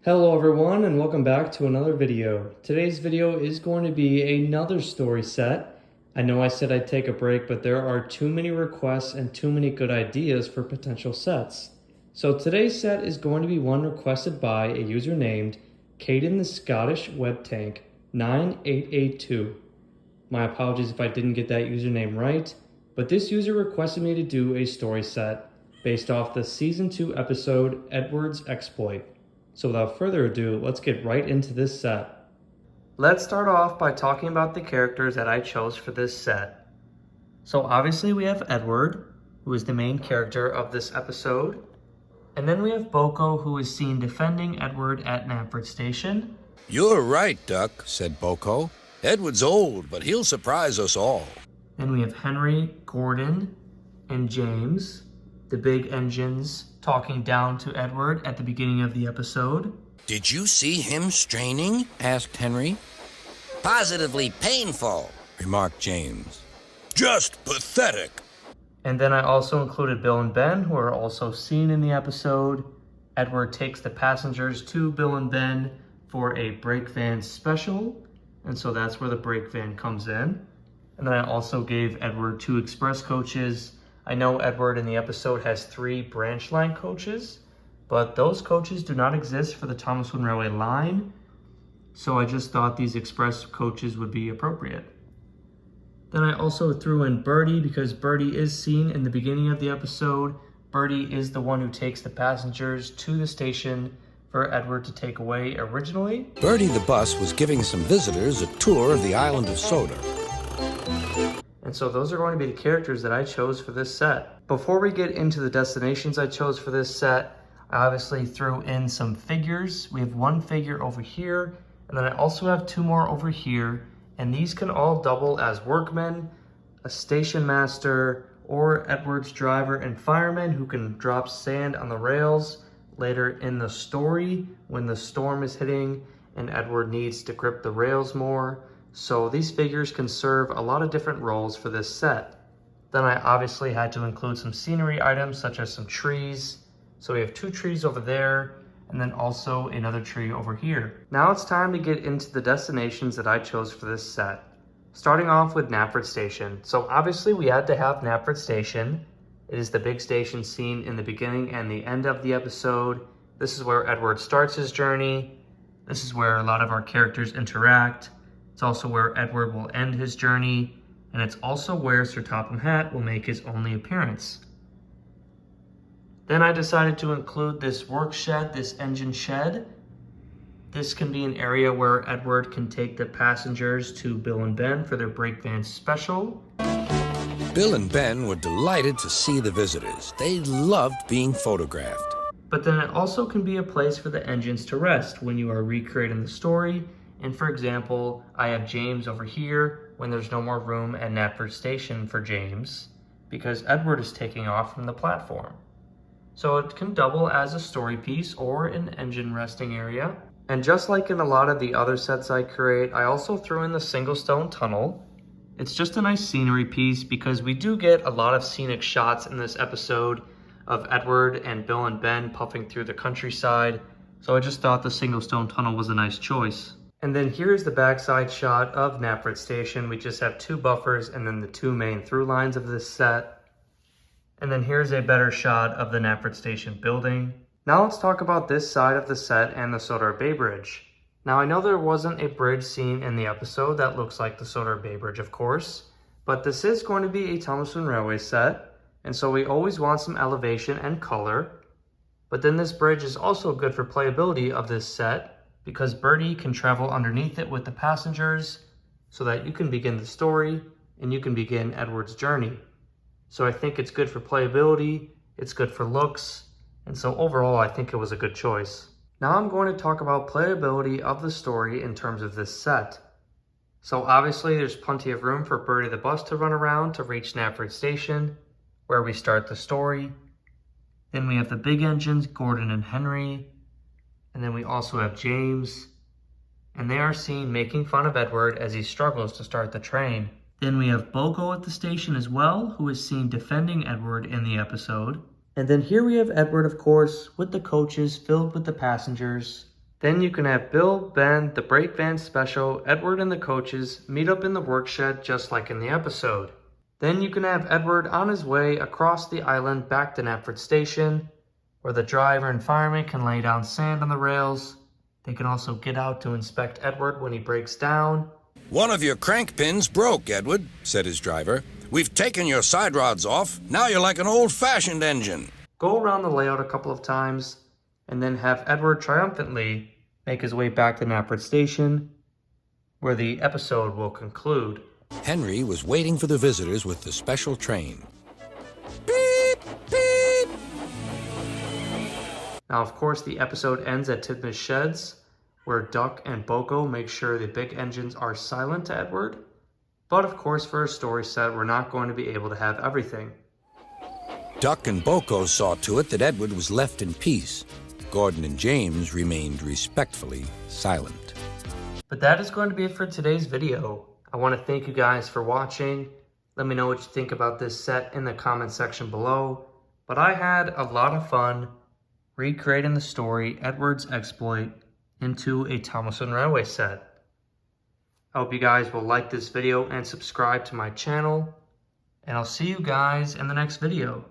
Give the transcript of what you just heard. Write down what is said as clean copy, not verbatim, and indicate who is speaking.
Speaker 1: Hello everyone and welcome back to another video. Today's video is going to be another story set. I know I said I'd take a break, but there are too many requests and too many good ideas for potential sets. So today's set is going to be one requested by a user named Caden the Scottish Web Tank 9882. My apologies if I didn't get that username right, but this user requested me to do a story set based off the Season 2 episode Edward's Exploit. So without further ado, let's get right into this set. Let's start off by talking about the characters that I chose for this set. So obviously we have Edward, who is the main character of this episode. And then we have Boko, who is seen defending Edward at Knapford Station.
Speaker 2: "You're right, Duck," said Boko. "Edward's old, but he'll surprise us all."
Speaker 1: Then we have Henry, Gordon, and James, the big engines, talking down to Edward at the beginning of the episode.
Speaker 2: "Did you see him straining?" asked Henry.
Speaker 3: "Positively painful,"
Speaker 2: remarked James. "Just pathetic."
Speaker 1: And then I also included Bill and Ben, who are also seen in the episode. Edward takes the passengers to Bill and Ben for a brake van special, and so that's where the brake van comes in. And then I also gave Edward 2 express coaches. I know Edward in the episode has 3 branch line coaches, but those coaches do not exist for the Thomaswood Railway line, so I just thought these express coaches would be appropriate. Then I also threw in Bertie because Bertie is seen in the beginning of the episode. Bertie is the one who takes the passengers to the station for Edward to take away originally.
Speaker 2: Bertie the bus was giving some visitors a tour of the island of Sodor.
Speaker 1: And so those are going to be the characters that I chose for this set. Before we get into the destinations I chose for this set, I obviously threw in some figures. We have 1 figure over here, and then I also have 2 more over here, and these can all double as workmen, a station master, or Edward's driver and fireman who can drop sand on the rails later in the story when the storm is hitting and Edward needs to grip the rails more. So these figures can serve a lot of different roles for this set. Then I obviously had to include some scenery items such as some trees. So we have 2 trees over there and then also another tree over here. Now it's time to get into the destinations that I chose for this set. Starting off with Knapford Station. So obviously we had to have Knapford Station. It is the big station seen in the beginning and the end of the episode. This is where Edward starts his journey. This is where a lot of our characters interact. It's also where Edward will end his journey, and it's also where Sir Topham Hatt will make his only appearance. Then I decided to include this work shed, this engine shed. This can be an area where Edward can take the passengers to Bill and Ben for their brake van special.
Speaker 2: Bill and Ben were delighted to see the visitors. They loved being photographed.
Speaker 1: But then it also can be a place for the engines to rest when you are recreating the story. And for example, I have James over here when there's no more room at Knapford Station for James because Edward is taking off from the platform. So it can double as a story piece or an engine resting area. And just like in a lot of the other sets I create, I also threw in the single stone tunnel. It's just a nice scenery piece because we do get a lot of scenic shots in this episode of Edward and Bill and Ben puffing through the countryside. So I just thought the single stone tunnel was a nice choice. And then here's the backside shot of Knapford Station. We just have 2 buffers and then the 2 main through lines of this set. And then here's a better shot of the Knapford Station building. Now let's talk about this side of the set and the Sodor Bay Bridge. Now I know there wasn't a bridge seen in the episode that looks like the Sodor Bay Bridge, of course, but this is going to be a Thomaswood Railway set, and so we always want some elevation and color. But then this bridge is also good for playability of this set, because Bertie can travel underneath it with the passengers so that you can begin the story and you can begin Edward's journey. So I think it's good for playability, it's good for looks, and so overall I think it was a good choice. Now I'm going to talk about playability of the story in terms of this set. So obviously there's plenty of room for Bertie the bus to run around to reach Knapford Station, where we start the story. Then we have the big engines, Gordon and Henry. And then we also have James, and they are seen making fun of Edward as he struggles to start the train. Then we have Boko at the station as well, who is seen defending Edward in the episode. And then here we have Edward, of course, with the coaches filled with the passengers. Then you can have Bill, Ben, the brake van special, Edward and the coaches meet up in the work shed just like in the episode. Then you can have Edward on his way across the island back to Knapford Station, where the driver and fireman can lay down sand on the rails. They can also get out to inspect Edward when he breaks down.
Speaker 2: "One of your crank pins broke, Edward," said his driver. "We've taken your side rods off. Now you're like an old-fashioned engine."
Speaker 1: Go around the layout a couple of times, and then have Edward triumphantly make his way back to Knapford Station, where the episode will conclude.
Speaker 2: Henry was waiting for the visitors with the special train. Beep, beep.
Speaker 1: Now, of course, the episode ends at Titmus Sheds, where Duck and Boko make sure the big engines are silent to Edward. But of course, for a story set, we're not going to be able to have everything.
Speaker 2: Duck and Boko saw to it that Edward was left in peace. Gordon and James remained respectfully silent.
Speaker 1: But that is going to be it for today's video. I want to thank you guys for watching. Let me know what you think about this set in the comment section below. But I had a lot of fun recreating the story Edward's Exploit into a Thomaston Railway set. I hope you guys will like this video and subscribe to my channel. And I'll see you guys in the next video.